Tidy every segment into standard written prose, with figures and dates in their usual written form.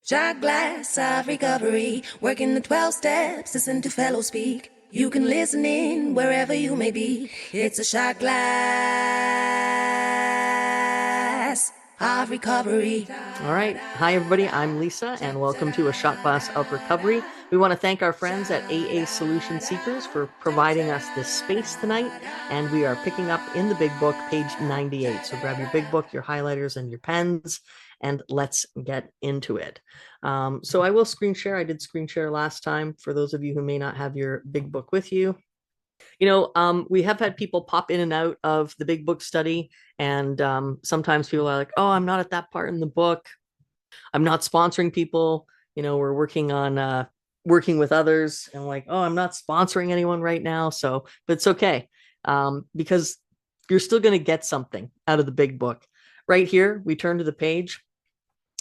Shot glass of recovery, working the 12 steps, listen to fellows speak. You can listen in wherever you may be. It's a shot glass of recovery. All right. Hi, everybody. I'm Lisa, and welcome to A Shot Glass of Recovery. We want to thank our friends at AA Solution Seekers for providing us this space tonight, and we are picking up in the big book, page 98. So grab your big book, your highlighters, and your pens, and let's get into it. So I will screen share. I did screen share last time for those of you who may not have your big book with you. We have had people pop in and out of the big book study, and sometimes people are like, oh, I'm not at that part in the book. I'm not sponsoring people. We're working on working with others, and like, oh, I'm not sponsoring anyone right now. So, but it's okay, because you're still going to get something out of the big book. Right here, we turn to the page,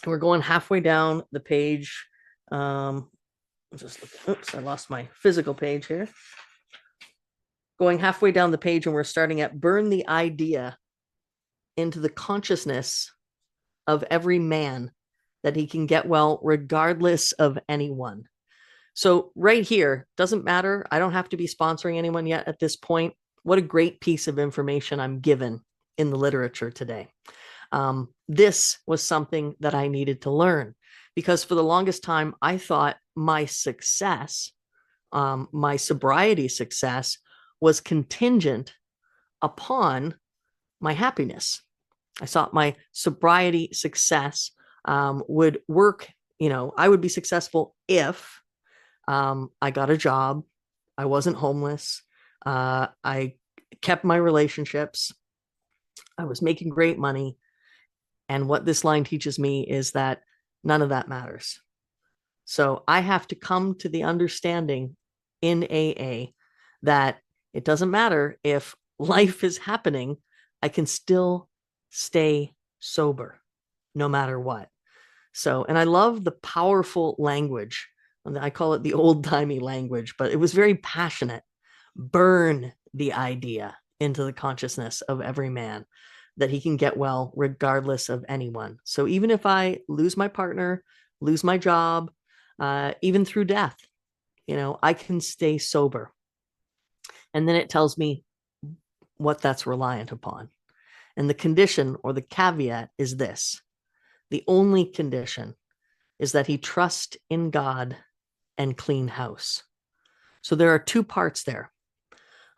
and we're going halfway down the page. Oops, I lost my physical page here. Going halfway down the page, and we're starting at burn the idea into the consciousness of every man that he can get well regardless of anyone. So right here, doesn't matter. I don't have to be sponsoring anyone yet at this point. What a great piece of information I'm given in the literature today. This was something that I needed to learn, because for the longest time, I thought my success, my sobriety success, was contingent upon my happiness. I thought my sobriety success would work. I would be successful if I got a job, I wasn't homeless, I kept my relationships, I was making great money. And what this line teaches me is that none of that matters. So I have to come to the understanding in AA that it doesn't matter if life is happening, I can still stay sober no matter what. So, and I love the powerful language. I call it the old-timey language, but it was very passionate. Burn the idea into the consciousness of every man that he can get well regardless of anyone. So even if I lose my partner, lose my job, even through death, I can stay sober. And then it tells me what that's reliant upon. And the condition or the caveat is this: the only condition is that he trust in God and clean house. So there are two parts there.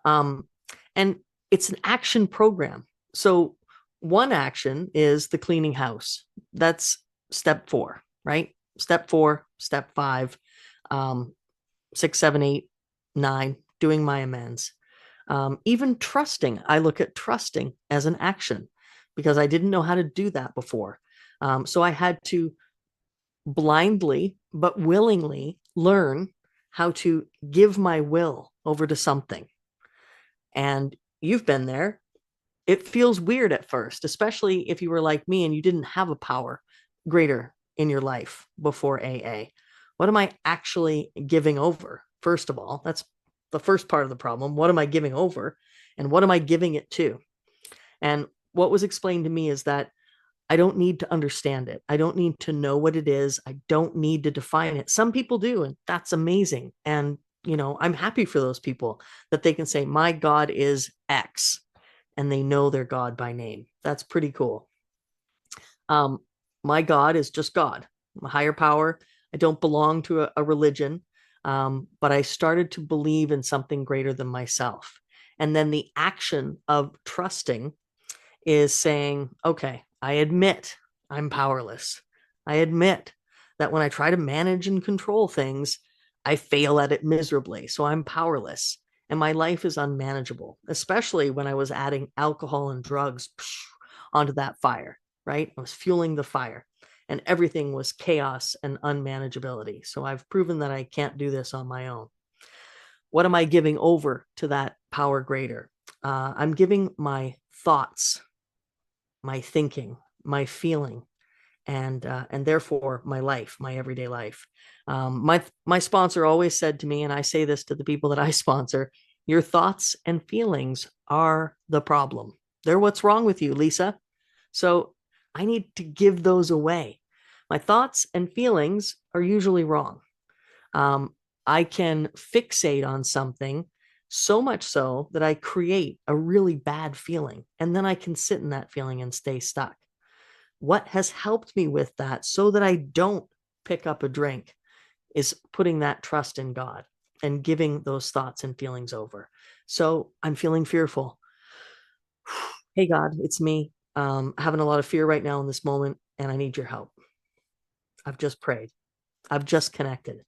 And it's an action program. So one action is the cleaning house. That's step 4, right? Step 4, step 5, 6, 7, 8, 9, doing my amends. Even trusting, I look at trusting as an action because I didn't know how to do that before. So I had to blindly but willingly learn how to give my will over to something. And you've been there. It feels weird at first, especially if you were like me and you didn't have a power greater in your life before AA. What am I actually giving over? First of all, that's the first part of the problem. What am I giving over? And what am I giving it to? And what was explained to me is that I don't need to understand it. I don't need to know what it is. I don't need to define it. Some people do, and that's amazing. And, I'm happy for those people that they can say, my God is X, and they know their God by name. That's pretty cool. My God is just God. I'm a higher power. I don't belong to a religion. But I started to believe in something greater than myself. And then the action of trusting is saying, okay, I admit I'm powerless. I admit that when I try to manage and control things, I fail at it miserably. So I'm powerless and my life is unmanageable, especially when I was adding alcohol and drugs onto that fire, right? I was fueling the fire. And everything was chaos and unmanageability. So I've proven that I can't do this on my own. What am I giving over to that power greater? I'm giving my thoughts, my thinking, my feeling, and therefore my life, my everyday life. My sponsor always said to me, and I say this to the people that I sponsor, your thoughts and feelings are the problem. They're what's wrong with you, Lisa. So I need to give those away. My thoughts and feelings are usually wrong. I can fixate on something so much so that I create a really bad feeling, and then I can sit in that feeling and stay stuck. What has helped me with that so that I don't pick up a drink is putting that trust in God and giving those thoughts and feelings over. So I'm feeling fearful. Hey, God, it's me. Having a lot of fear right now in this moment, and I need your help. I've just prayed. I've just connected.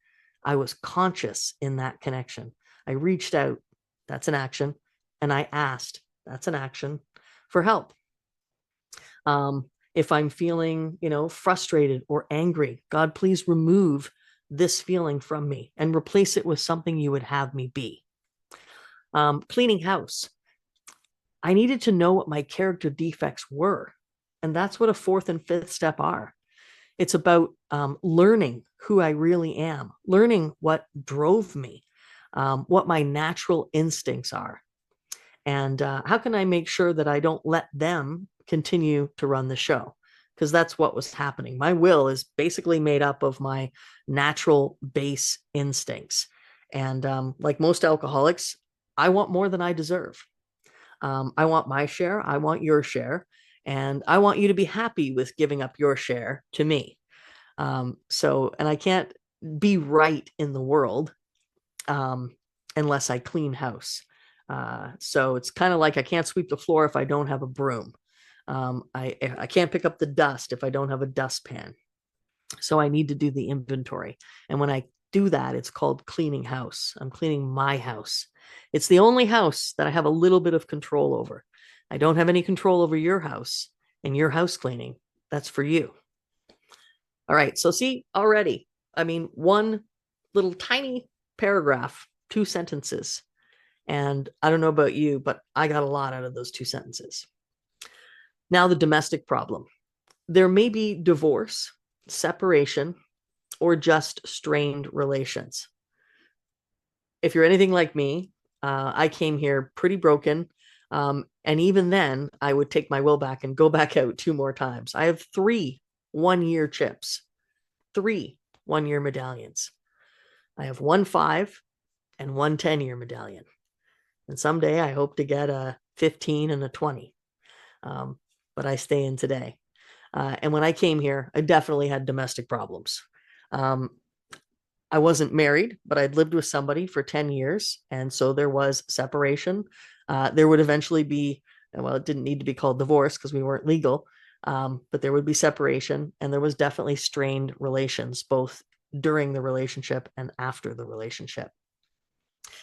I was conscious in that connection. I reached out. That's an action. And I asked. That's an action for help. If I'm feeling, frustrated or angry, God, please remove this feeling from me and replace it with something you would have me be. Cleaning house. I needed to know what my character defects were. And that's what a fourth and fifth step are. It's about learning who I really am, learning what drove me, what my natural instincts are. And how can I make sure that I don't let them continue to run the show? Because that's what was happening. My will is basically made up of my natural base instincts. And like most alcoholics, I want more than I deserve. I want my share. I want your share. And I want you to be happy with giving up your share to me. And I can't be right in the world unless I clean house. So it's kind of like I can't sweep the floor if I don't have a broom. I can't pick up the dust if I don't have a dustpan. So I need to do the inventory. And when I do that, it's called cleaning house. I'm cleaning my house. It's the only house that I have a little bit of control over. I don't have any control over your house and your house cleaning. That's for you. All right. So see already, one little tiny paragraph, 2 sentences. And I don't know about you, but I got a lot out of those 2 sentences. Now, the domestic problem. There may be divorce, separation, or just strained relations. If you're anything like me, I came here pretty broken. And even then, I would take my will back and go back out 2 more times. I have 3 1-year chips, 3 1-year medallions. I have 1 5 and 1 10-year medallion. And someday I hope to get a 15 and a 20. But I stay in today. And when I came here, I definitely had domestic problems. I wasn't married, but I'd lived with somebody for 10 years. And so there was separation. There would eventually be, well, it didn't need to be called divorce because we weren't legal, but there would be separation. And there was definitely strained relations, both during the relationship and after the relationship.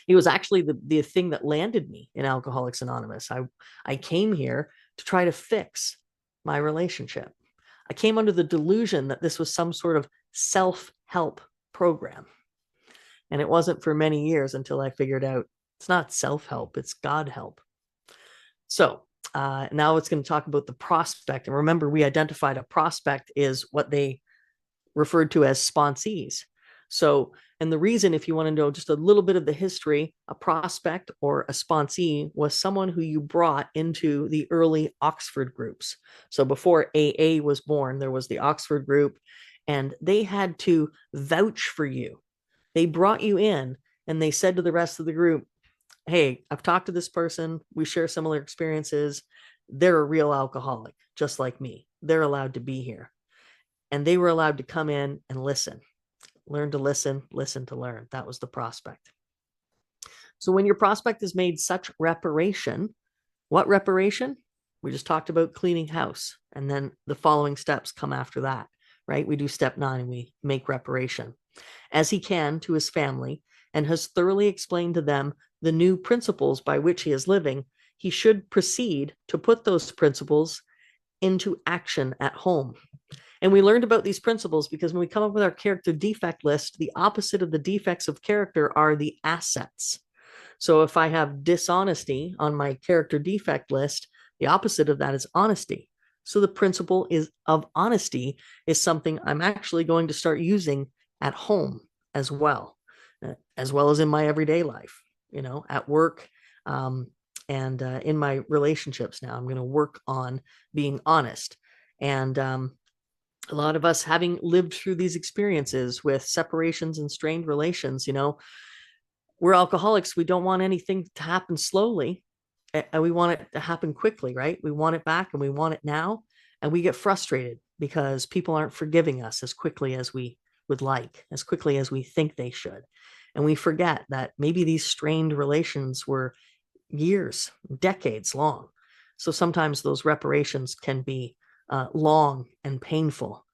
It was actually the thing that landed me in Alcoholics Anonymous. I came here to try to fix my relationship. I came under the delusion that this was some sort of self-help program. And it wasn't for many years until I figured out it's not self-help, it's God help. So now it's going to talk about the prospect. And remember, we identified a prospect is what they referred to as sponsees. So, and the reason, if you want to know just a little bit of the history, a prospect or a sponsee was someone who you brought into the early Oxford groups. So before AA was born, there was the Oxford group, and they had to vouch for you. They brought you in and they said to the rest of the group, hey, I've talked to this person. We share similar experiences. They're a real alcoholic, just like me. They're allowed to be here. And they were allowed to come in and listen. Learn to listen, listen to learn. That was the prospect. So when your prospect has made such reparation, what reparation? We just talked about cleaning house. And then the following steps come after that, right? We do step 9 and we make reparation. As he can to his family and has thoroughly explained to them the new principles by which he is living, he should proceed to put those principles into action at home. And we learned about these principles because when we come up with our character defect list, the opposite of the defects of character are the assets. So if I have dishonesty on my character defect list, the opposite of that is honesty. So the principle of honesty is something I'm actually going to start using at home as well as in my everyday life, at work, and in my relationships now. I'm going to work on being honest. And A lot of us having lived through these experiences with separations and strained relations, we're alcoholics. We don't want anything to happen slowly, and we want it to happen quickly, right? We want it back and we want it now. And we get frustrated because people aren't forgiving us as quickly as we would like, as quickly as we think they should. And we forget that maybe these strained relations were years, decades long. So sometimes those reparations can be long and painful.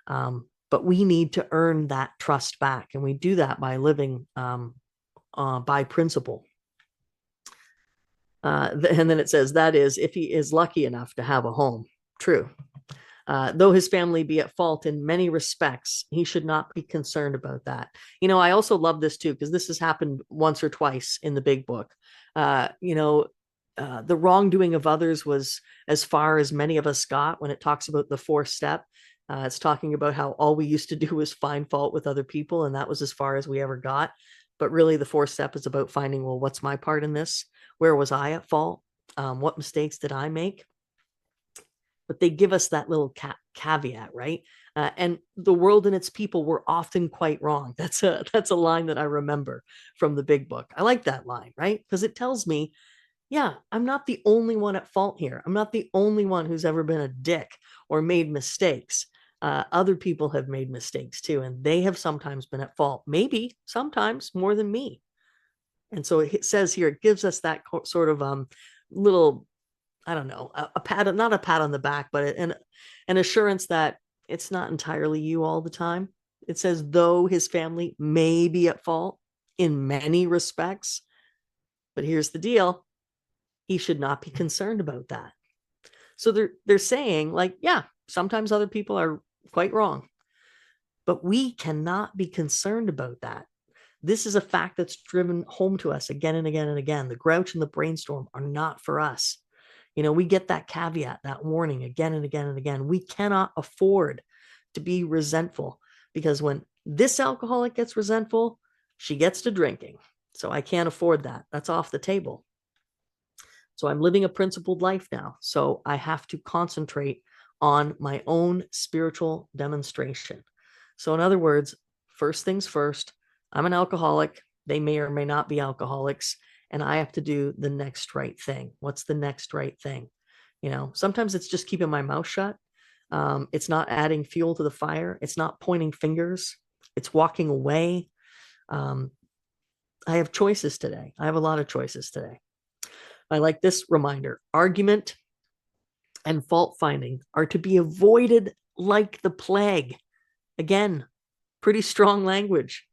But we need to earn that trust back. And we do that by living by principle. And then it says, that is, if he is lucky enough to have a home. True. Though his family be at fault in many respects, he should not be concerned about that. I also love this too, because this has happened once or twice in the big book. The wrongdoing of others was as far as many of us got when it talks about the fourth step. It's talking about how all we used to do was find fault with other people, and that was as far as we ever got. But really, the fourth step is about finding, well, what's my part in this? Where was I at fault? What mistakes did I make? But they give us that little caveat, right? And the world and its people were often quite wrong. That's a line that I remember from the big book. I like that line, right? Because it tells me, yeah, I'm not the only one at fault here. I'm not the only one who's ever been a dick or made mistakes. Other people have made mistakes too, and they have sometimes been at fault, maybe sometimes more than me. And so it says here, it gives us that sort of little, I don't know, a pat, not a pat on the back, but an assurance that it's not entirely you all the time. It says, though his family may be at fault in many respects, but here's the deal. He should not be concerned about that. So they're saying, like, yeah, sometimes other people are quite wrong, but we cannot be concerned about that. This is a fact that's driven home to us again and again and again. The grouch and the brainstorm are not for us. We get that caveat, that warning again and again and again. We cannot afford to be resentful, because when this alcoholic gets resentful, she gets to drinking. So I can't afford that. That's off the table. So I'm living a principled life now. So I have to concentrate on my own spiritual demonstration. So in other words, first things first, I'm an alcoholic. They may or may not be alcoholics, and I have to do the next right thing. What's the next right thing? Sometimes it's just keeping my mouth shut. It's not adding fuel to the fire. It's not pointing fingers. It's walking away. I have choices today. I have a lot of choices today. I like this reminder. Argument and fault finding are to be avoided like the plague. Again, pretty strong language.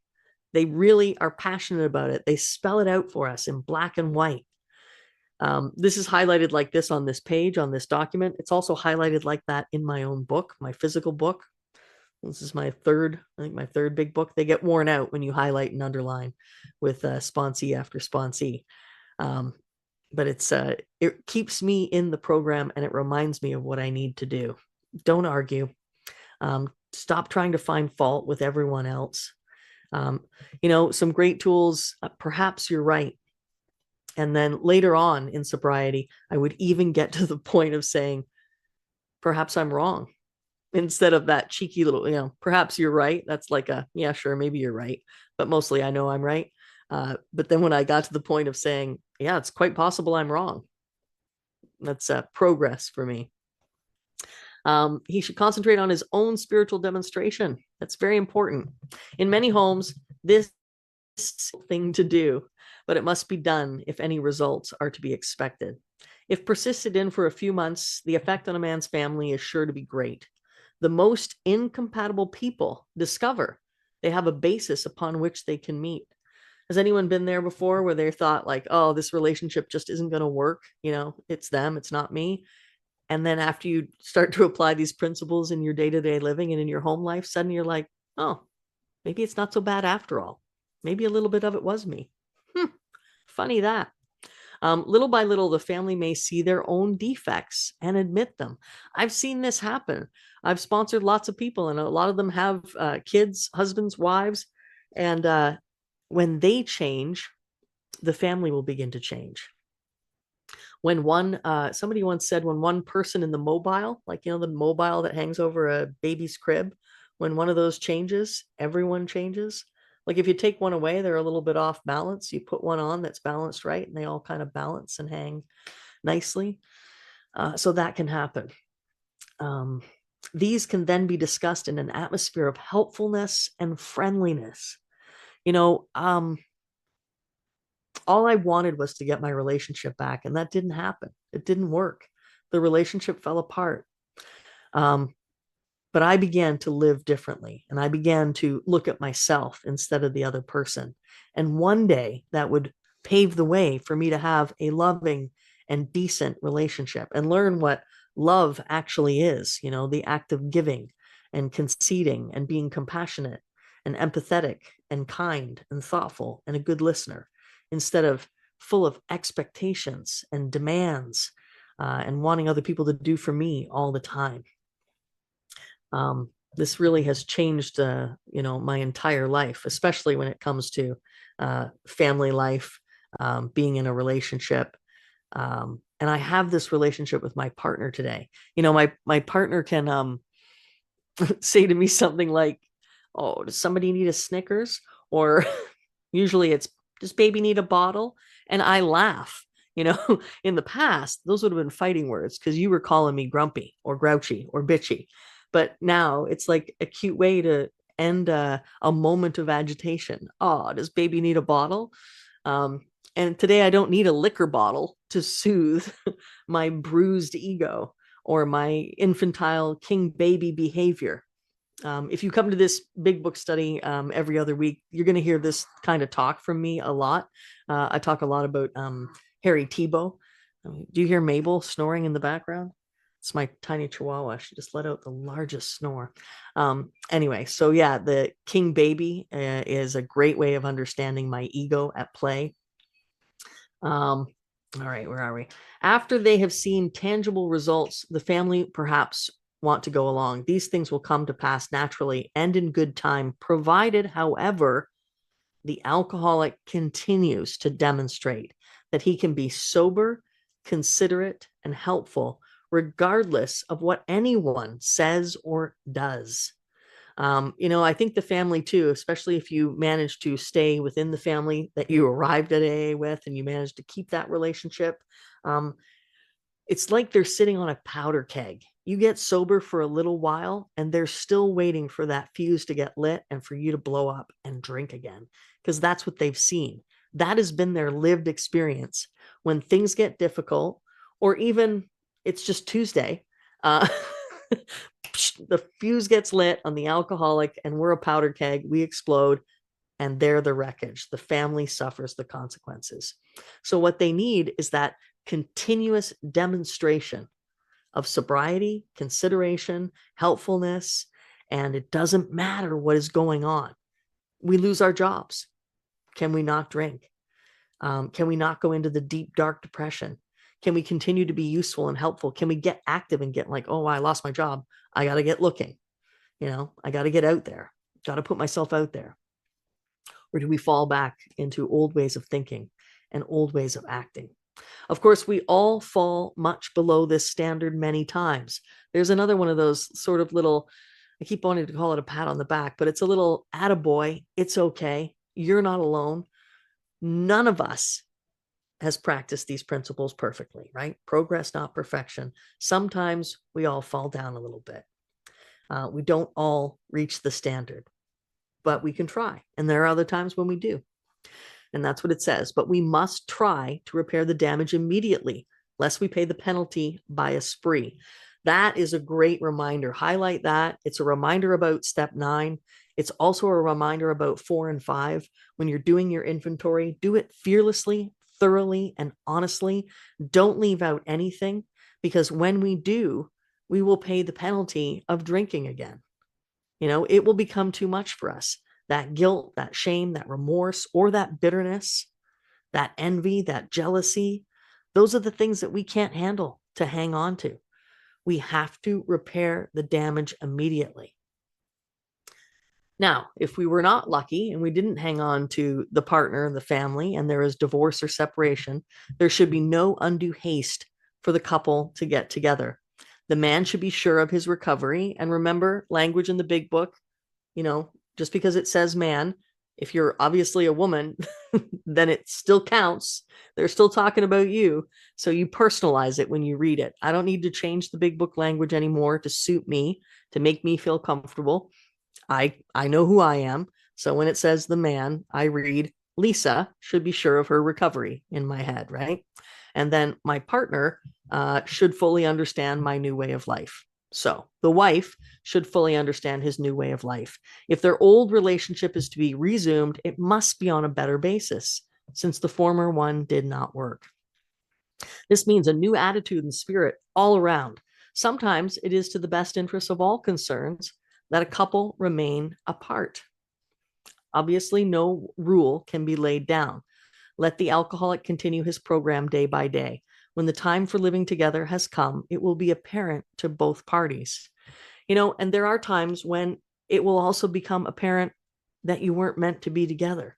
They really are passionate about it. They spell it out for us in black and white. This is highlighted like this on this page, on this document. It's also highlighted like that in my own book, my physical book. This is my third big book. They get worn out when you highlight and underline with sponsee after sponsee. But it keeps me in the program, and it reminds me of what I need to do. Don't argue. Stop trying to find fault with everyone else. Some great tools. Perhaps you're right. And then later on in sobriety, I would even get to the point of saying, perhaps I'm wrong, instead of that cheeky little, perhaps you're right. That's like yeah, sure, maybe you're right. But mostly I know I'm right. But then when I got to the point of saying, yeah, it's quite possible I'm wrong, that's progress for me. He should concentrate on his own spiritual demonstration. That's very important. In many homes, this thing to do, but it must be done if any results are to be expected. If persisted in for a few months, the effect on a man's family is sure to be great. The most incompatible people discover they have a basis upon which they can meet. Has anyone been there before where they thought like, oh, this relationship just isn't going to work? It's them, it's not me. And then after you start to apply these principles in your day-to-day living and in your home life, suddenly you're like, oh, maybe it's not so bad after all. Maybe a little bit of it was me. Funny that. Little by little, the family may see their own defects and admit them. I've seen this happen. I've sponsored lots of people, and a lot of them have kids, husbands, wives. And when they change, the family will begin to change. When somebody once said, when one person in the mobile, like, the mobile that hangs over a baby's crib, when one of those changes, everyone changes. Like if you take one away, they're a little bit off balance. You put one on that's balanced right, and they all kind of balance and hang nicely. So that can happen. These can then be discussed in an atmosphere of helpfulness and friendliness. All I wanted was to get my relationship back, and that didn't happen. It didn't work. The relationship fell apart. Um, but I began to live differently, and I began to look at myself instead of the other person. And one day that would pave the way for me to have a loving and decent relationship and learn what love actually is, the act of giving and conceding and being compassionate and empathetic and kind and thoughtful and a good listener, instead of full of expectations and demands and wanting other people to do for me all the time. This really has changed, my entire life, especially when it comes to family life, being in a relationship. And I have this relationship with my partner today. My partner can say to me something like, "Oh, does somebody need a Snickers?" Or usually it's, "Does baby need a bottle?" And I laugh. In the past, those would have been fighting words because you were calling me grumpy or grouchy or bitchy. But now it's like a cute way to end a moment of agitation. "Oh, does baby need a bottle?" And today I don't need a liquor bottle to soothe my bruised ego or my infantile king baby behavior. If you come to this big book study every other week, you're going to hear this kind of talk from me a lot. I talk a lot about Harry Tebow. Do you hear Mabel snoring in the background? It's my tiny chihuahua. She just let out the largest snore. Anyway, so yeah, the king baby is a great way of understanding my ego at play. All right, where are we? After they have seen tangible results, the family perhaps want to go along. These things will come to pass naturally and in good time, provided, however, the alcoholic continues to demonstrate that he can be sober, considerate, and helpful, regardless of what anyone says or does. I think the family too, especially if you manage to stay within the family that you arrived at AA with and you manage to keep that relationship, it's like they're sitting on a powder keg. You get sober for a little while and they're still waiting for that fuse to get lit and for you to blow up and drink again, because that's what they've seen. That has been their lived experience. When things get difficult, or even it's just Tuesday, the fuse gets lit on the alcoholic and we're a powder keg, we explode, and they're the wreckage. The family suffers the consequences. So what they need is that continuous demonstration of sobriety, consideration, helpfulness, and it doesn't matter what is going on. We lose our jobs. Can we not drink? Can we not go into the deep, dark depression? Can we continue to be useful and helpful? Can we get active and get like, "Oh, I lost my job. I got to get looking. I got to get out there. Got to put myself out there." Or do we fall back into old ways of thinking and old ways of acting? Of course, we all fall much below this standard many times. There's another one of those sort of little, I keep wanting to call it a pat on the back, but it's a little attaboy. It's okay. You're not alone. None of us has practiced these principles perfectly, right? Progress, not perfection. Sometimes we all fall down a little bit. We don't all reach the standard, but we can try. And there are other times when we do. And that's what it says. But we must try to repair the damage immediately, lest we pay the penalty by a spree. That is a great reminder. Highlight that. It's a reminder about step 9. It's also a reminder about 4 and 5. When you're doing your inventory, do it fearlessly, thoroughly, and honestly. Don't leave out anything, because when we do, we will pay the penalty of drinking again. It will become too much for us. That guilt, that shame, that remorse, or that bitterness, that envy, that jealousy, those are the things that we can't handle to hang on to. We have to repair the damage immediately. Now, if we were not lucky and we didn't hang on to the partner, the family, and there is divorce or separation, there should be no undue haste for the couple to get together. The man should be sure of his recovery. And remember, language in the big book, just because it says man, if you're obviously a woman, then it still counts. They're still talking about you. So you personalize it when you read it. I don't need to change the big book language anymore to suit me, to make me feel comfortable. I know who I am. So when it says the man, I read Lisa should be sure of her recovery in my head, right? And then my partner should fully understand my new way of life. So the wife should fully understand his new way of life. If their old relationship is to be resumed, it must be on a better basis, since the former one did not work. This means a new attitude and spirit all around. Sometimes it is to the best interest of all concerns that a couple remain apart. Obviously, no rule can be laid down. Let the alcoholic continue his program day by day. When the time for living together has come, it will be apparent to both parties. And there are times when it will also become apparent that you weren't meant to be together.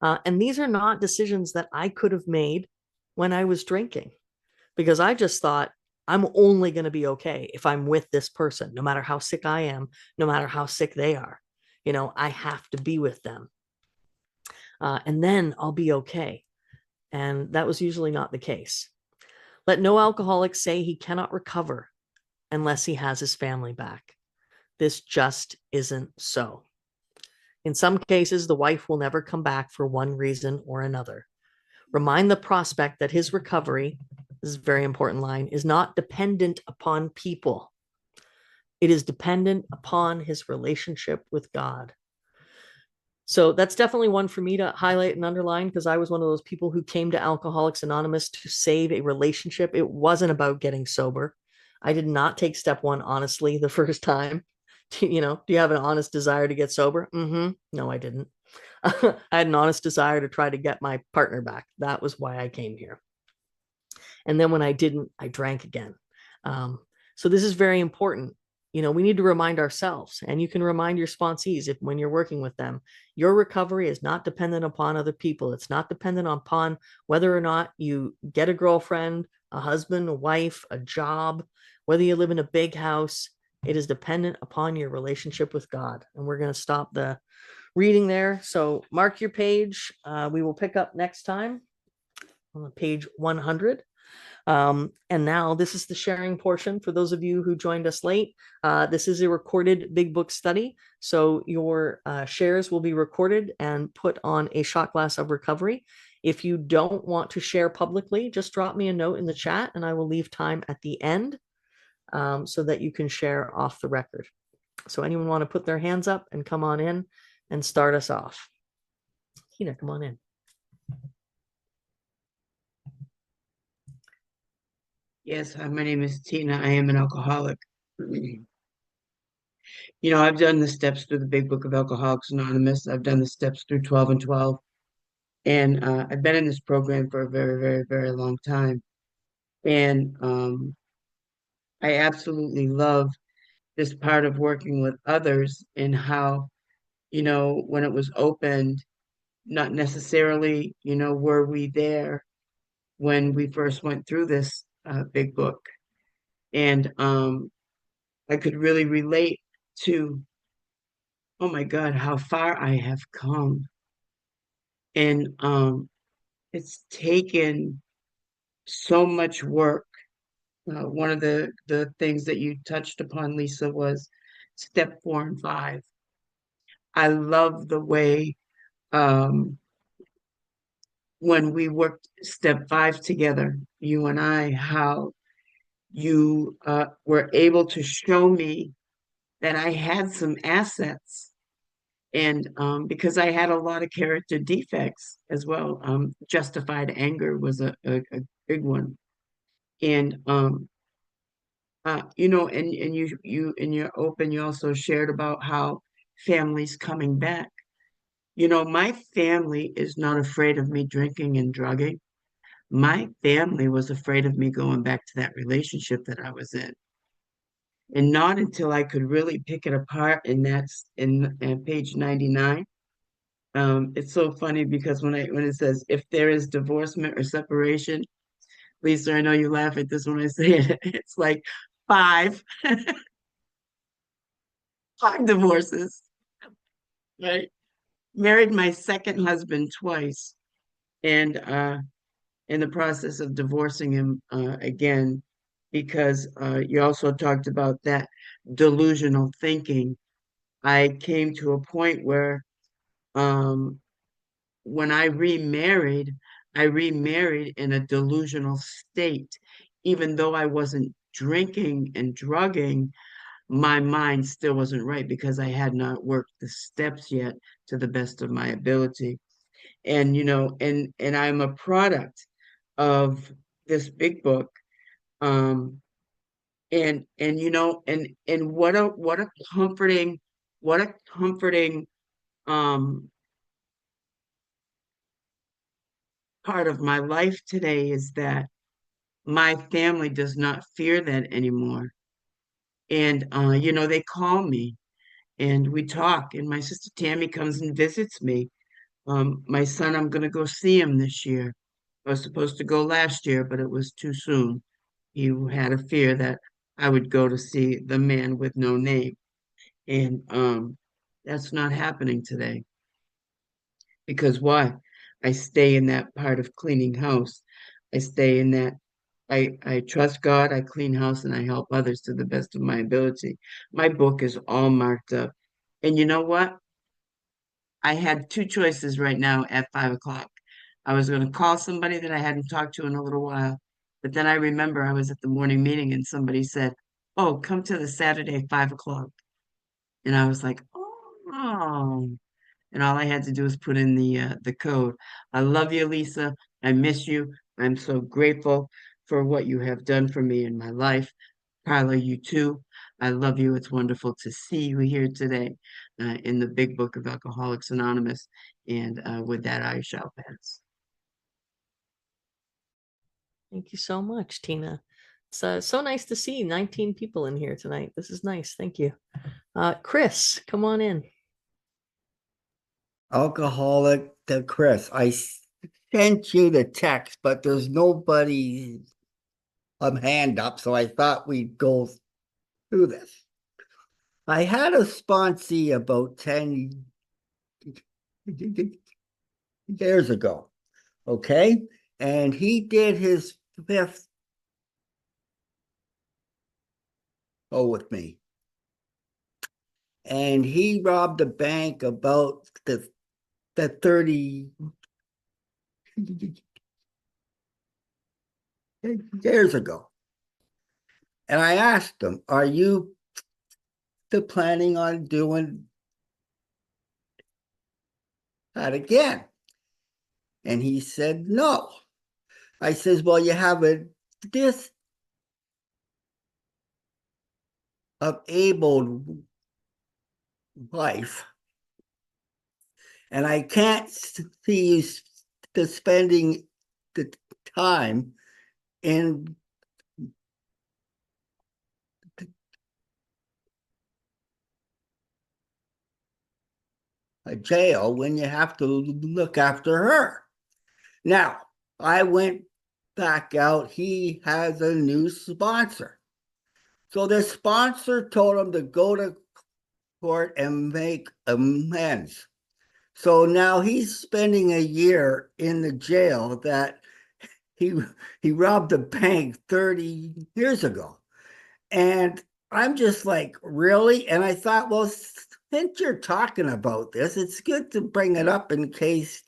And these are not decisions that I could have made when I was drinking, because I just thought, I'm only going to be okay if I'm with this person, no matter how sick I am, no matter how sick they are. I have to be with them. And then I'll be okay. And that was usually not the case. Let no alcoholic say he cannot recover unless he has his family back. This just isn't so. In some cases, the wife will never come back for one reason or another. Remind the prospect that his recovery, this is a very important line, is not dependent upon people. It is dependent upon his relationship with God. So that's definitely one for me to highlight and underline, because I was one of those people who came to Alcoholics Anonymous to save a relationship. It wasn't about getting sober. I did not take step one honestly the first time. Do you have an honest desire to get sober? No, I didn't. I had an honest desire to try to get my partner back. That was why I came here. And then when I didn't, I drank again. So this is very important. We need to remind ourselves, and you can remind your sponsees if when you're working with them, your recovery is not dependent upon other people. It's not dependent upon whether or not you get a girlfriend, a husband, a wife, a job, whether you live in a big house. It is dependent upon your relationship with God. And we're going to stop the reading there. So mark your page. We will pick up next time on page 100. And now this is the sharing portion for those of you who joined us late. This is a recorded big book study. So your shares will be recorded and put on a shot glass of recovery. If you don't want to share publicly, just drop me a note in the chat and I will leave time at the end so that you can share off the record. So anyone want to put their hands up and come on in and start us off? Tina, come on in. Yes, my name is Tina. I am an alcoholic. I've done the steps through the Big Book of Alcoholics Anonymous. I've done the steps through 12 and 12. And I've been in this program for a very, very, very long time. And I absolutely love this part of working with others and how, when it was opened, not necessarily, were we there when we first went through this big book. And I could really relate to, oh my God, how far I have come. And it's taken so much work. One of the things that you touched upon, Lisa, was step 4 and 5. I love the way when we worked step 5 together, you and I, how you were able to show me that I had some assets. And because I had a lot of character defects as well, justified anger was a big one. And and you in your open, you also shared about how families coming back. My family is not afraid of me drinking and drugging. My family was afraid of me going back to that relationship that I was in. And not until I could really pick it apart, and that's in page 99. It's so funny because when it says if there is divorcement or separation, Lisa, I know you laugh at this when I say it. It's like five, five divorces, right? Married my second husband twice, and in the process of divorcing him again, because you also talked about that delusional thinking. I came to a point where um, when I remarried in a delusional state. Even though I wasn't drinking and drugging, my mind still wasn't right because I had not worked the steps yet to the best of my ability. And and I'm a product of this big book. Um, and what a comforting um part of my life today is that my family does not fear that anymore. And they call me and we talk, and my sister Tammy comes and visits me. My son, I'm gonna go see him this year. I was supposed to go last year, but it was too soon. He had a fear that I would go to see the man with no name. And that's not happening today. Because why? I stay in that part of cleaning house. I stay in that. I trust God, I clean house, and I help others to the best of my ability. My book is all marked up. And you know what? I had two choices right now at 5 o'clock. I was going to call somebody that I hadn't talked to in a little while, but then I remember I was at the morning meeting and somebody said, "Oh, come to the Saturday 5 o'clock." And I was like, "Oh," and all I had to do was put in the code. I love you, Lisa. I miss you. I'm so grateful for what you have done for me in my life. Carla, you too. I love you. It's wonderful to see you here today in the Big Book of Alcoholics Anonymous. And with that, I shall pass. Thank you so much, Tina. It's so nice to see 19 people in here tonight. This is nice. Thank you. Chris, come on in. Alcoholic to Chris. Sent you the text, but there's nobody hand up, so I thought we'd go through this. I had a sponsee about 10 years ago, okay? And he did his fifth with me. And he robbed a bank about the 30 years ago. And I asked him, "Are you planning on doing that again?" And he said, "No." I says, "Well, you have a disabled wife, and I can't see you spending the time in a jail when you have to look after her." Now, I went back out. He has a new sponsor. So the sponsor told him to go to court and make amends. So now he's spending a year in the jail that he he robbed a bank 30 years ago. And I'm just like, really? And I thought, well, since you're talking about this, it's good to bring it up in case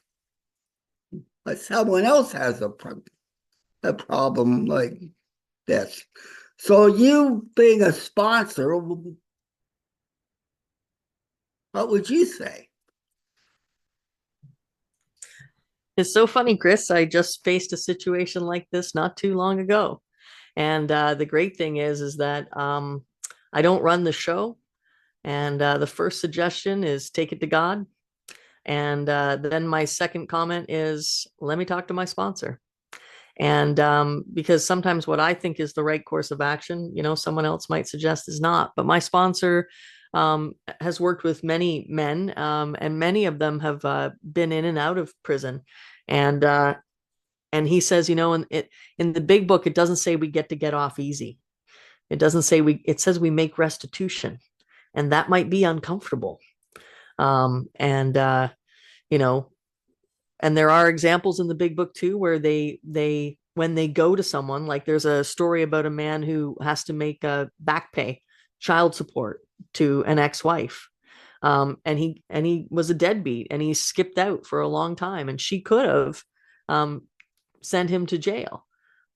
someone else has a problem like this. So you being a sponsor, what would you say? It's so funny, Chris. I just faced a situation like this not too long ago. And the great thing is that I don't run the show. And the first suggestion is take it to God. And then my second comment is let me talk to my sponsor. And because sometimes what I think is the right course of action, someone else might suggest is not. But my sponsor has worked with many men, and many of them have been in and out of prison. And he says, in the big book, it doesn't say we get off easy. It doesn't say it says we make restitution, and that might be uncomfortable. And and there are examples in the big book too, where they when they go to someone, like there's a story about a man who has to make a back pay child support to an ex-wife. And he was a deadbeat, and he skipped out for a long time, and she could have sent him to jail.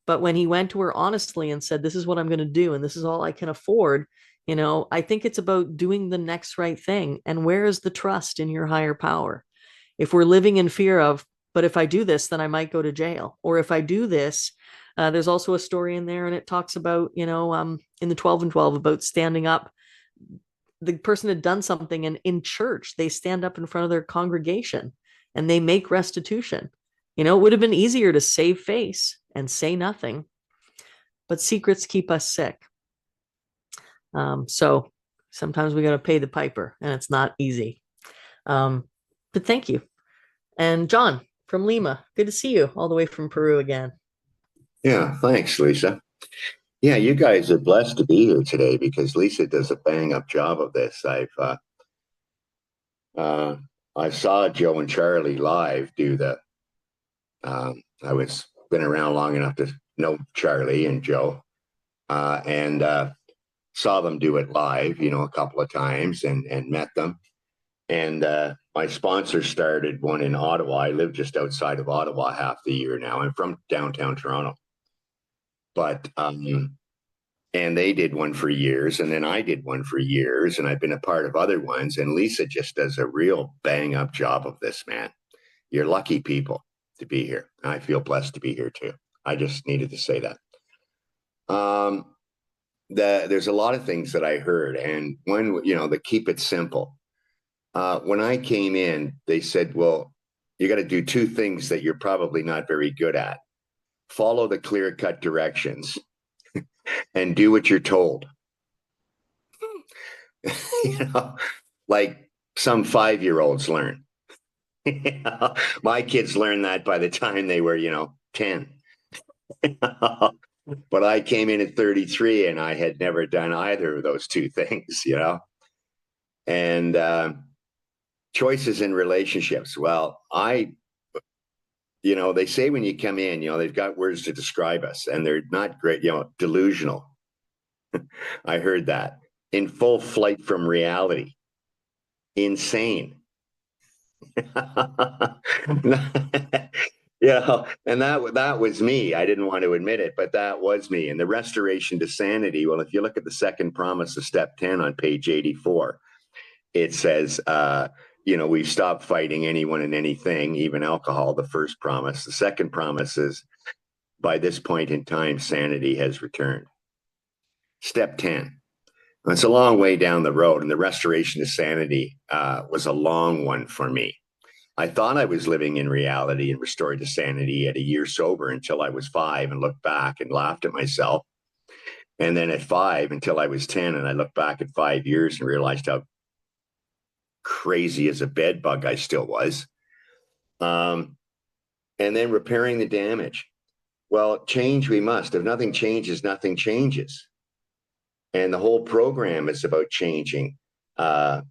But when he went to her honestly and said, this is what I'm going to do, and this is all I can afford, I think it's about doing the next right thing. And where is the trust in your higher power? If we're living in fear of, but if I do this, then I might go to jail. Or if I do this, there's also a story in there, and it talks about, in the 12 and 12 about standing up. The person had done something, and in church, they stand up in front of their congregation and they make restitution. It would have been easier to save face and say nothing, but secrets keep us sick. So sometimes we got to pay the piper, and it's not easy. But thank you. And John from Lima, good to see you all the way from Peru again. Yeah, thanks, Lisa. Yeah, you guys are blessed to be here today, because Lisa does a bang up job of this. I saw Joe and Charlie live do the. I was been around long enough to know Charlie and Joe, and saw them do it live, a couple of times, and met them. And my sponsor started one in Ottawa. I live just outside of Ottawa half the year now. I'm from downtown Toronto. But, and they did one for years, and then I did one for years, and I've been a part of other ones. And Lisa just does a real bang up job of this, man. You're lucky people to be here. I feel blessed to be here too. I just needed to say that. There's a lot of things that I heard, and one, the keep it simple. When I came in, they said, well, you got to do two things that you're probably not very good at. Follow the clear-cut directions and do what you're told. Like some 5-year-olds learn. My kids learned that by the time they were, 10. But I came in at 33, and I had never done either of those two things, And choices in relationships. Well, they say when you come in, they've got words to describe us, and they're not great, delusional. I heard that. In full flight from reality. Insane. And that was me. I didn't want to admit it, but that was me. And the restoration to sanity. Well, if you look at the second promise of step 10 on page 84, it says, we've stopped fighting anyone and anything, even alcohol, the first promise. The second promise is, by this point in time, sanity has returned. Step 10. It's a long way down the road, and the restoration to sanity was a long one for me. I thought I was living in reality and restored to sanity at a year sober until I was 5, and looked back and laughed at myself. And then at 5 until I was 10, and I looked back at 5 years and realized how crazy as a bed bug I still was. And then repairing the damage. Well, change we must. If nothing changes, nothing changes. And the whole program is about changing our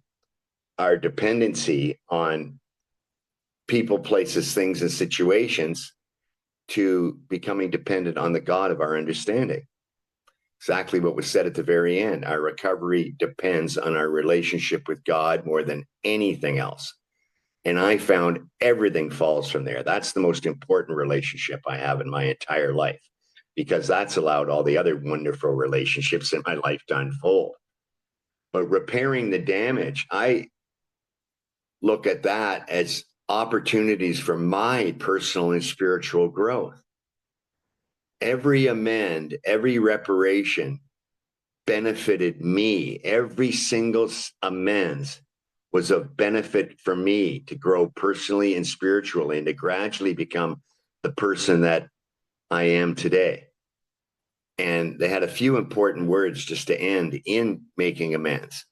dependency on people, places, things, and situations to becoming dependent on the God of our understanding. Exactly what was said at the very end. Our recovery depends on our relationship with God more than anything else. And I found everything falls from there. That's the most important relationship I have in my entire life, because that's allowed all the other wonderful relationships in my life to unfold. But repairing the damage, I look at that as opportunities for my personal and spiritual growth. Every amend, every reparation benefited me. Every single amends was of benefit for me to grow personally and spiritually, and to gradually become the person that I am today. And they had a few important words just to end in making amends.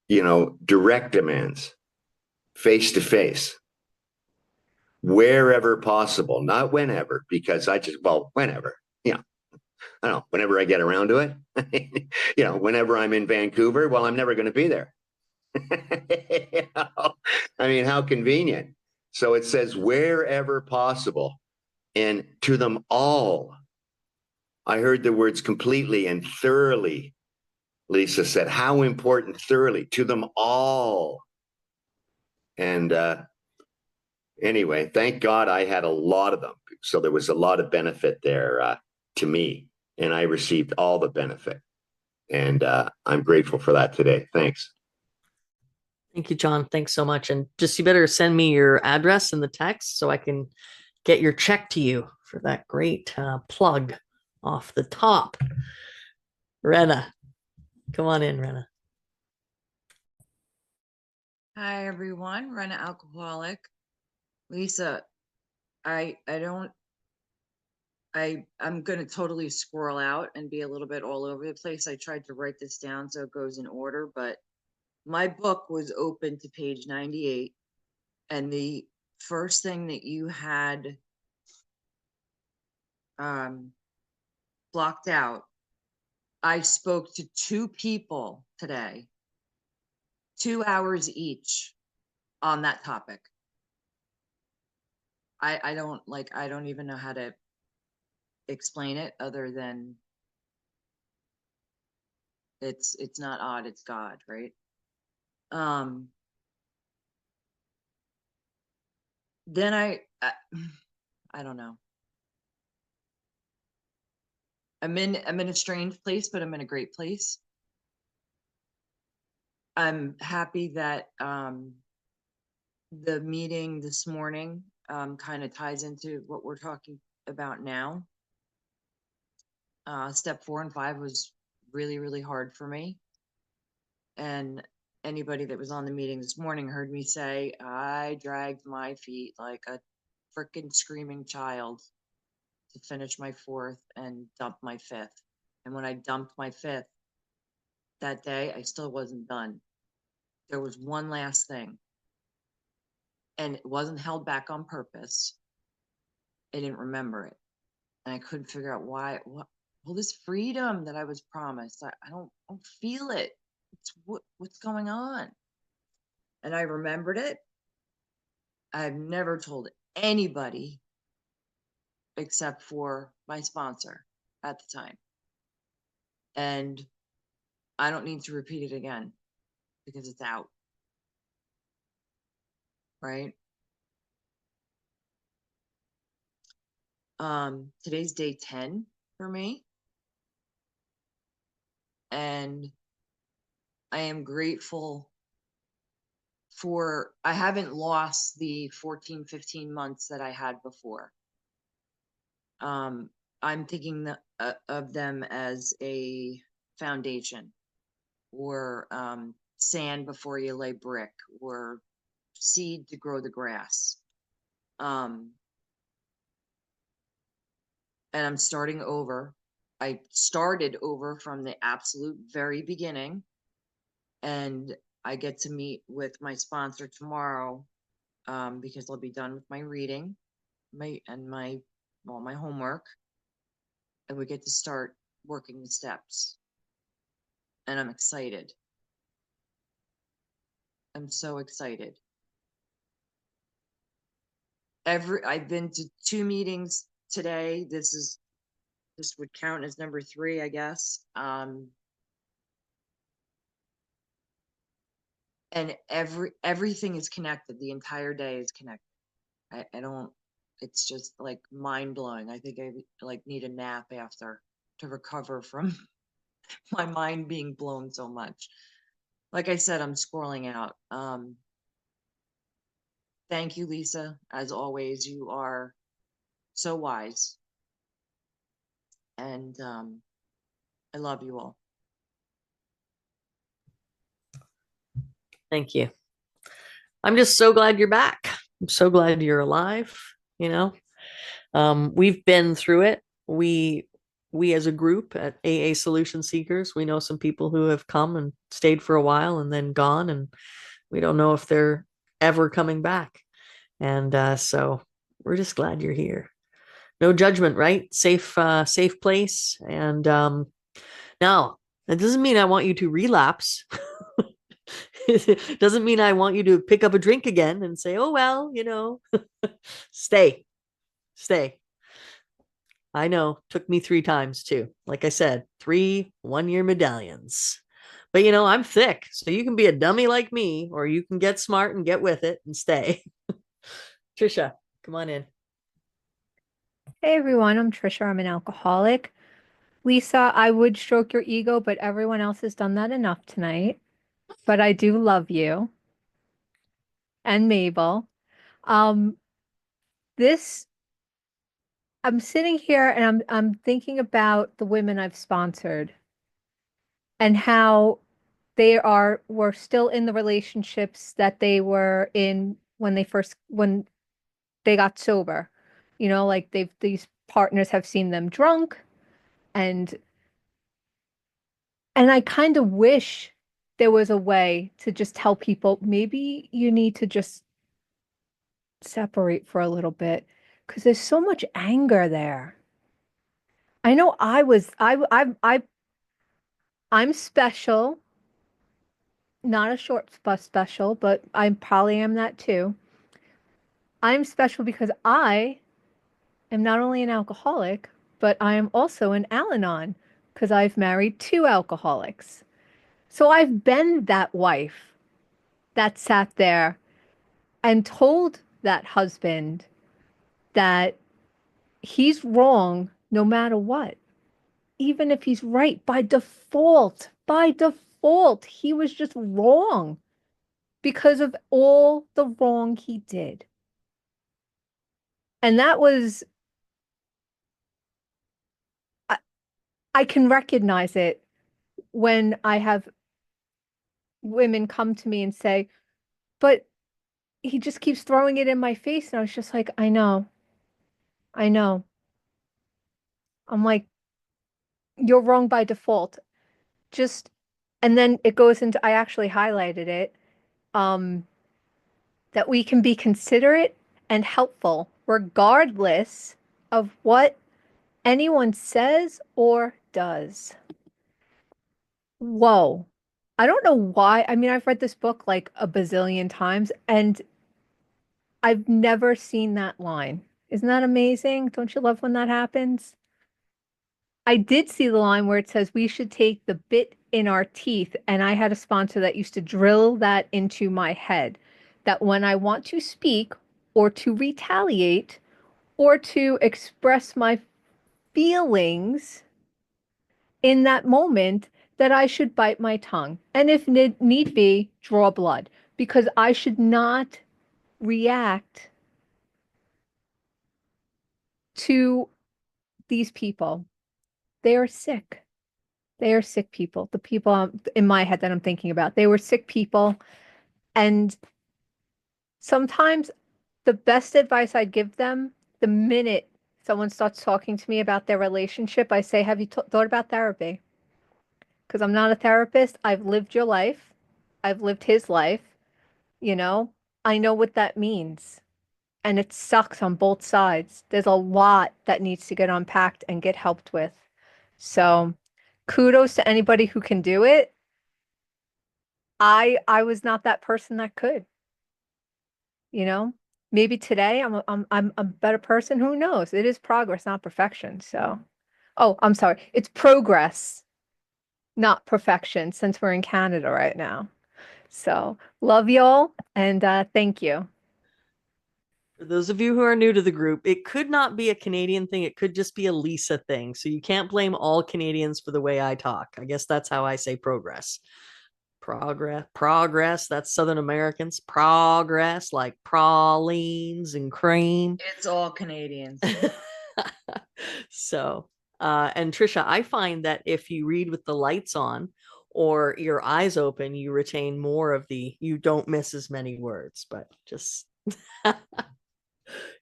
You know, direct amends, face to face, wherever possible, not whenever, because whenever, you know, I don't know, whenever I get around to it, you know, whenever I'm in Vancouver, well, I'm never going to be there. You know? I mean, how convenient. So it says wherever possible, and to them all. I heard the words completely and thoroughly. Lisa said, how important thoroughly to them all. And anyway, thank God I had a lot of them. So there was a lot of benefit there to me, and I received all the benefit. And I'm grateful for that today. Thanks. Thank you, John. Thanks so much. And just you better send me your address in the text so I can get your check to you for that great plug off the top. Rena, come on in, Rena. Hi everyone, Rena Alcoholic. Lisa, I'm gonna totally squirrel out and be a little bit all over the place. I tried to write this down so it goes in order, but my book was open to page 98, and the first thing that you had blocked out, I spoke to 2 people today, 2 hours each on that topic. I don't even know how to explain it other than it's not odd, it's God, right? Then I don't know. I'm in a strange place, but I'm in a great place. I'm happy that the meeting this morning kind of ties into what we're talking about now. Step 4 and 5 was really, really hard for me. And anybody that was on the meeting this morning heard me say, I dragged my feet like a freaking screaming child to finish my 4th and dump my 5th. And when I dumped my 5th that day, I still wasn't done. There was one last thing, and it wasn't held back on purpose. I didn't remember it, and I couldn't figure out why. Well, this freedom that I was promised, I don't feel it. It's what's going on. And I remembered it. I've never told anybody except for my sponsor at the time. And I don't need to repeat it again because it's out. Right? Today's day 10 for me. And I am grateful for, I haven't lost the 14, 15 months that I had before. I'm thinking of them as a foundation, or sand before you lay brick, or seed to grow the grass. And I'm starting over. I started over from the absolute very beginning, and I get to meet with my sponsor tomorrow because I'll be done with my reading, my homework, and we get to start working the steps. And I'm excited. I'm so excited. I've been to 2 meetings today. This would count as number 3, I guess. And everything is connected. The entire day is connected. I don't, it's just like mind blowing. I think I like need a nap after to recover from my mind being blown so much. Like I said, I'm squirreling out. Thank you, Lisa. As always, you are so wise. And I love you all. Thank you. I'm just so glad you're back. I'm so glad you're alive. You know, we've been through it we as a group at AA Solution Seekers, we know some people who have come and stayed for a while and then gone, and we don't know if they're ever coming back. And so we're just glad you're here. No judgment, right? Safe place. And now that doesn't mean I want you to relapse. It doesn't mean I want you to pick up a drink again and say, oh, well, stay. I know, took me 3 times too. Like I said, 3 one-year medallions. But I'm thick, so you can be a dummy like me, or you can get smart and get with it and stay. Trisha, come on in. Hey everyone, I'm Trisha. I'm an alcoholic. Lisa, I would stroke your ego, but everyone else has done that enough tonight. But I do love you. And Mabel. Um, this I'm sitting here and I'm thinking about the women I've sponsored and how were still in the relationships that they were in when they got sober. Like these partners have seen them drunk and I kind of wish there was a way to just tell people maybe you need to just separate for a little bit because there's so much anger there. I know I'm special, not a short bus special, but I probably am that too. I'm special because I am not only an alcoholic, but I am also an Al-Anon because I've married 2 alcoholics. So I've been that wife that sat there and told that husband that he's wrong no matter what. Even if he's right by default, he was just wrong because of all the wrong he did. And that was, I can recognize it when I have women come to me and say, but he just keeps throwing it in my face. And I was just like, I know. I'm like, you're wrong by default. Just, and then it goes into, I actually highlighted it, that we can be considerate and helpful regardless of what anyone says or does. Whoa. I don't know why. I mean, I've read this book like a bazillion times and I've never seen that line. Isn't that amazing? Don't you love when that happens? I did see the line where it says we should take the bit in our teeth. And I had a sponsor that used to drill that into my head that when I want to speak or to retaliate or to express my feelings in that moment, that I should bite my tongue. And if need be, draw blood because I should not react to these people. They are sick. They are sick people. The people in my head that I'm thinking about, they were sick people. And sometimes the best advice I'd give them, the minute someone starts talking to me about their relationship, I say, have you thought about therapy? Because I'm not a therapist. I've lived your life. I've lived his life. I know what that means. And it sucks on both sides. There's a lot that needs to get unpacked and get helped with. So kudos to anybody who can do it. I was not that person that could. Maybe today I'm a better person. Who knows? It is progress, not perfection. So, oh, I'm sorry. It's progress, not perfection, since we're in Canada right now. So love y'all and thank you. For those of you who are new to the group, it could not be a Canadian thing. It could just be a Lisa thing. So you can't blame all Canadians for the way I talk. I guess that's how I say progress. Progress. That's Southern Americans. Progress, like pralines and cream. It's all Canadians. So, and Trisha, I find that if you read with the lights on or your eyes open, you retain more of you don't miss as many words, but just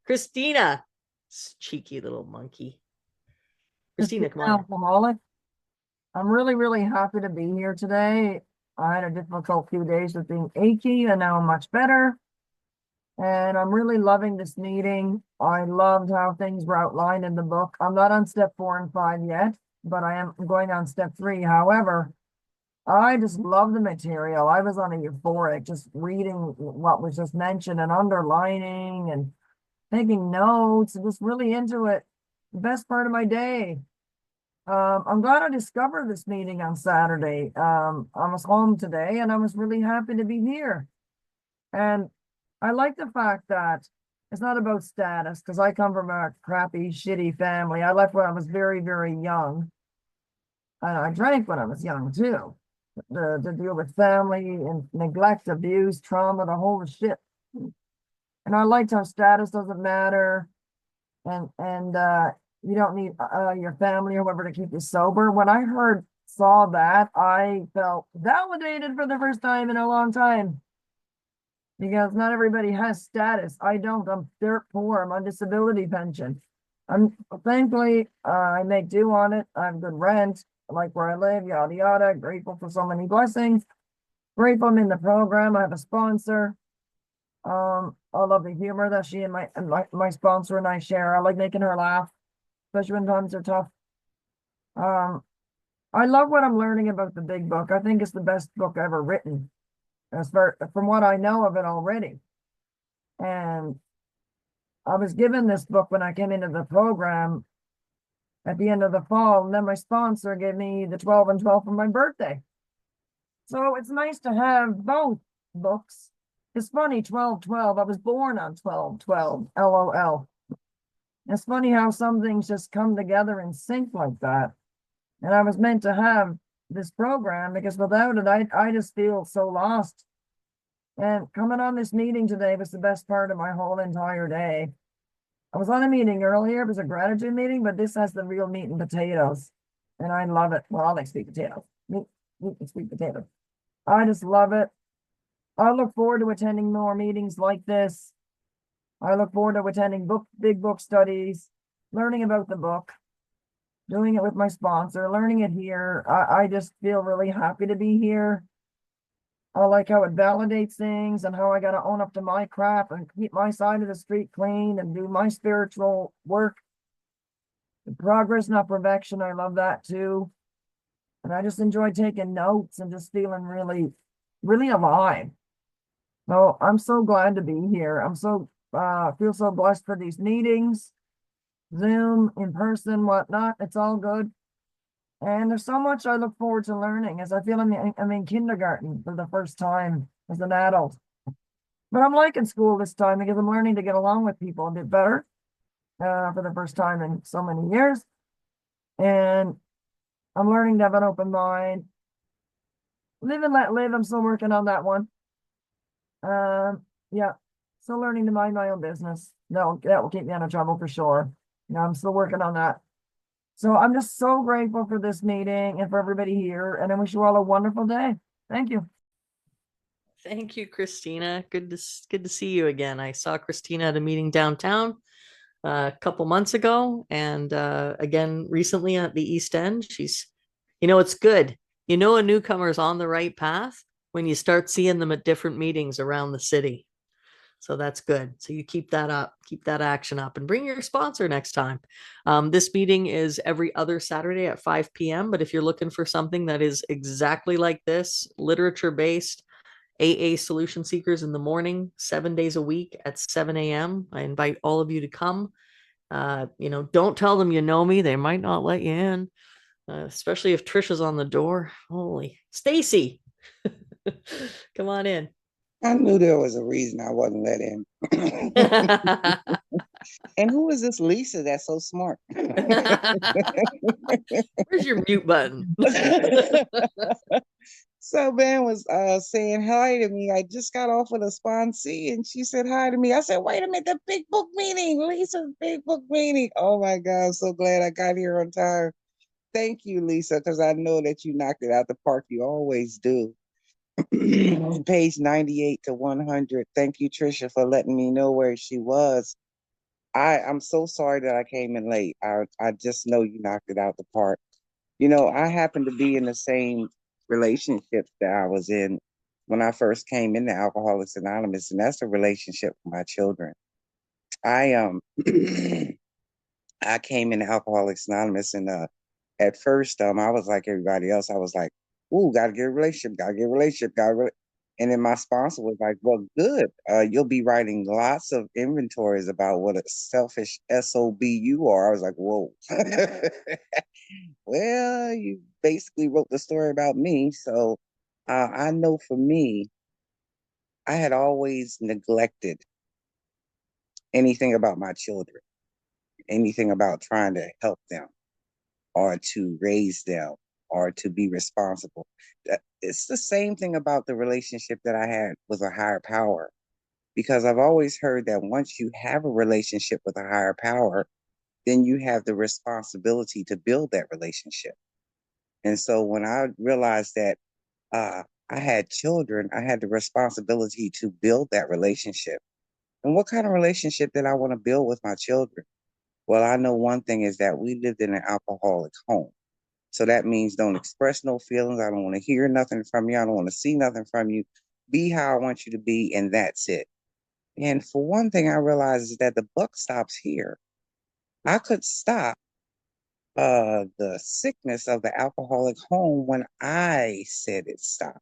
Christina, cheeky little monkey. Christina, come on. Alcoholic. I'm really, really happy to be here today. I had a difficult few days with being achy, and now I'm much better. And I'm really loving this meeting. I loved how things were outlined in the book. I'm not on step 4 and 5 yet, but I am going on step 3. However, I just love the material. I was on a euphoric, just reading what was just mentioned and underlining and taking notes and just really into it. The best part of my day. I'm glad I discovered this meeting on Saturday. I was home today and I was really happy to be here. And I like the fact that it's not about status, because I come from a crappy, shitty family. I left when I was very, very young. And I drank when I was young too. To deal with family and neglect, abuse, trauma, the whole shit. And I liked how status doesn't matter. And you don't need your family or whoever to keep you sober. When I saw that, I felt validated for the first time in a long time. Because not everybody has status. I don't. I'm dirt poor. I'm on disability pension. Thankfully, I make do on it. I have good rent. I like where I live, yada yada. Grateful for so many blessings. Grateful I'm in the program. I have a sponsor. I love the humor that she and my sponsor and I share. I like making her laugh, especially when times are tough. I love what I'm learning about the big book. I think it's the best book ever written, from what I know of it already. And I was given this book when I came into the program at the end of the fall, and then my sponsor gave me the 12 and 12 for my birthday. So it's nice to have both books. It's funny, 12/12. I was born on 12/12, LOL. It's funny how some things just come together in sync like that. And I was meant to have this program, because without it, I just feel so lost. And coming on this meeting today was the best part of my whole entire day. I was on a meeting earlier. It was a gratitude meeting, but this has the real meat and potatoes. And I love it. Well, I like sweet potatoes. Meat and sweet potatoes. I just love it. I look forward to attending more meetings like this. I look forward to attending big book studies, learning about the book, doing it with my sponsor, learning it here. I just feel really happy to be here. I like how it validates things and how I got to own up to my crap and keep my side of the street clean and do my spiritual work. The progress, not perfection. I love that too. And I just enjoy taking notes and just feeling really, really alive. So I'm so glad to be here. I'm so, feel so blessed for these meetings, Zoom, in person, whatnot. It's all good. And there's so much I look forward to learning, as I feel I'm in kindergarten for the first time as an adult. But I'm liking school this time because I'm learning to get along with people a bit better for the first time in so many years. And I'm learning to have an open mind. Live and let live. I'm still working on that one. Yeah. Still learning to mind my own business. No, that will keep me out of trouble for sure. I'm still working on that. So I'm just so grateful for this meeting and for everybody here. And I wish you all a wonderful day. Thank you. Thank you, Christina. Good to see you again. I saw Christina at a meeting downtown a couple months ago, and again recently at the East End. It's good. A newcomer is on the right path when you start seeing them at different meetings around the city. So that's good. So you keep that up, keep that action up, and bring your sponsor next time. This meeting is every other Saturday at 5 p.m. But if you're looking for something that is exactly like this, literature-based, AA solution seekers in the morning, 7 days a week at 7 a.m., I invite all of you to come. Don't tell them you know me. They might not let you in, especially if Trisha's on the door. Holy, Stacy, come on in. I knew there was a reason I wasn't let in. And who is this Lisa that's so smart? Where's your mute button? So Ben was saying hi to me. I just got off with a sponsee and she said hi to me. I said, wait a minute, the big book meeting, Lisa's big book meeting. Oh my God, I'm so glad I got here on time. Thank you, Lisa, because I know that you knocked it out the park. You always do. Page 98 to 100. Thank you, Trisha, for letting me know where she was. I'm so sorry that I came in late. I just know you knocked it out the park. You know, I happen to be in the same relationship that I was in when I first came into Alcoholics Anonymous, and that's a relationship with my children. I I came into Alcoholics Anonymous, and at first I was like everybody else. I was like, "Ooh, gotta get a relationship, gotta get a relationship, And then my sponsor was like, "Well, good. You'll be writing lots of inventories about what a selfish SOB you are." I was like, "Whoa." Well, you basically wrote the story about me. So I know for me, I had always neglected anything about my children, anything about trying to help them or to raise them or to be responsible. It's the same thing about the relationship that I had with a higher power, because I've always heard that once you have a relationship with a higher power, then you have the responsibility to build that relationship. And so when I realized that I had children, I had the responsibility to build that relationship. And what kind of relationship did I want to build with my children? Well, I know one thing is that we lived in an alcoholic home. So that means don't express no feelings. I don't want to hear nothing from you. I don't want to see nothing from you. Be how I want you to be, and that's it. And for one thing, I realized is that the buck stops here. I could stop the sickness of the alcoholic home when I said it stopped.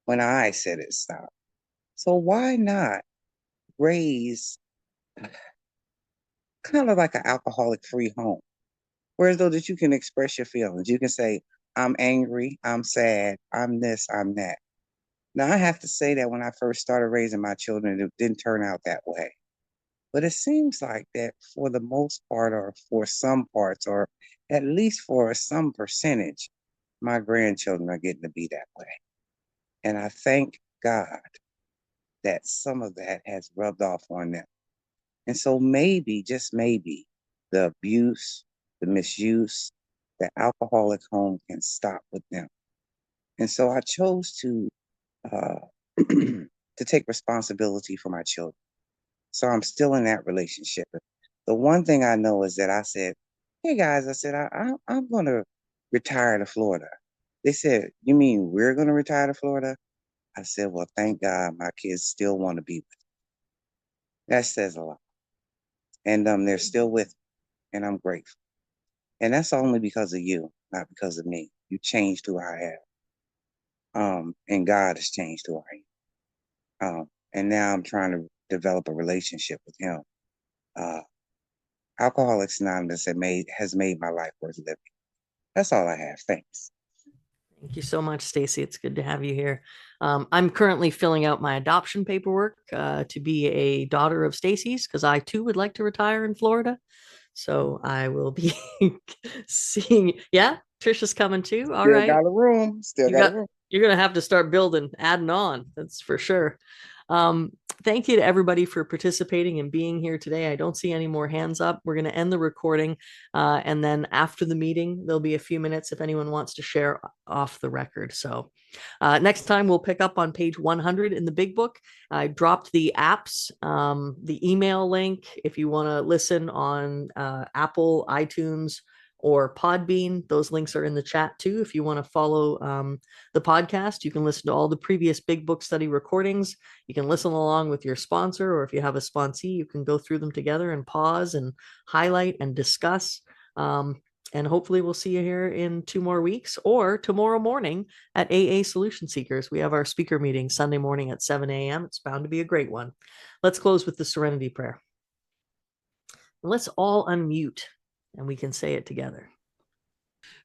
When I said it stopped. So why not raise kind of like an alcoholic-free home? Whereas though that you can express your feelings. You can say, "I'm angry, I'm sad, I'm this, I'm that." Now I have to say that when I first started raising my children, it didn't turn out that way. But it seems like that for the most part, or for some parts, or at least for some percentage, my grandchildren are getting to be that way. And I thank God that some of that has rubbed off on them. And so maybe, just maybe, the abuse, the misuse, the alcoholic home can stop with them. And so I chose to to take responsibility for my children. So I'm still in that relationship. The one thing I know is that I said, "Hey guys," I said, I'm going to retire to Florida." They said, "You mean we're going to retire to Florida?" I said, "Well, thank God my kids still want to be with me." That says a lot. And they're still with me, and I'm grateful. And that's only because of you, not because of me. You changed who I am. And God has changed who I am. And now I'm trying to develop a relationship with him. Alcoholics Anonymous has made my life worth living. That's all I have. Thanks. Thank you so much, Stacy. It's good to have you here. I'm currently filling out my adoption paperwork to be a daughter of Stacy's, because I too would like to retire in Florida. So I will be seeing. Yeah, Trisha's coming too. All Still right. got a room. Still got a room. You're going to have to start building, adding on. That's for sure. Thank you to everybody for participating and being here today. I don't see any more hands up. We're going to end the recording. And then after the meeting, there'll be a few minutes if anyone wants to share off the record. So next time we'll pick up on page 100 in the big book. I dropped the apps, the email link. If you want to listen on Apple, iTunes, or Podbean, those links are in the chat too. If you want to follow the podcast, you can listen to all the previous big book study recordings. You can listen along with your sponsor, or if you have a sponsee, you can go through them together and pause and highlight and discuss. And hopefully we'll see you here in 2 more weeks, or tomorrow morning at AA Solution Seekers. We have our speaker meeting Sunday morning at 7 a.m. It's bound to be a great one. Let's close with the Serenity Prayer. Let's all unmute and we can say it together.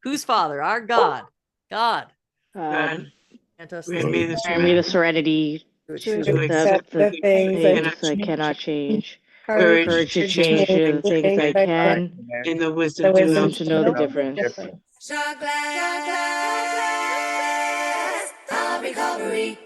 Whose Father? Our God. God. God, Grant us grant me the Grant serenity me to the serenity accept the things things I cannot change, courage courage to to change the things I I can, And and the wisdom to know the difference. Shot glass of recovery.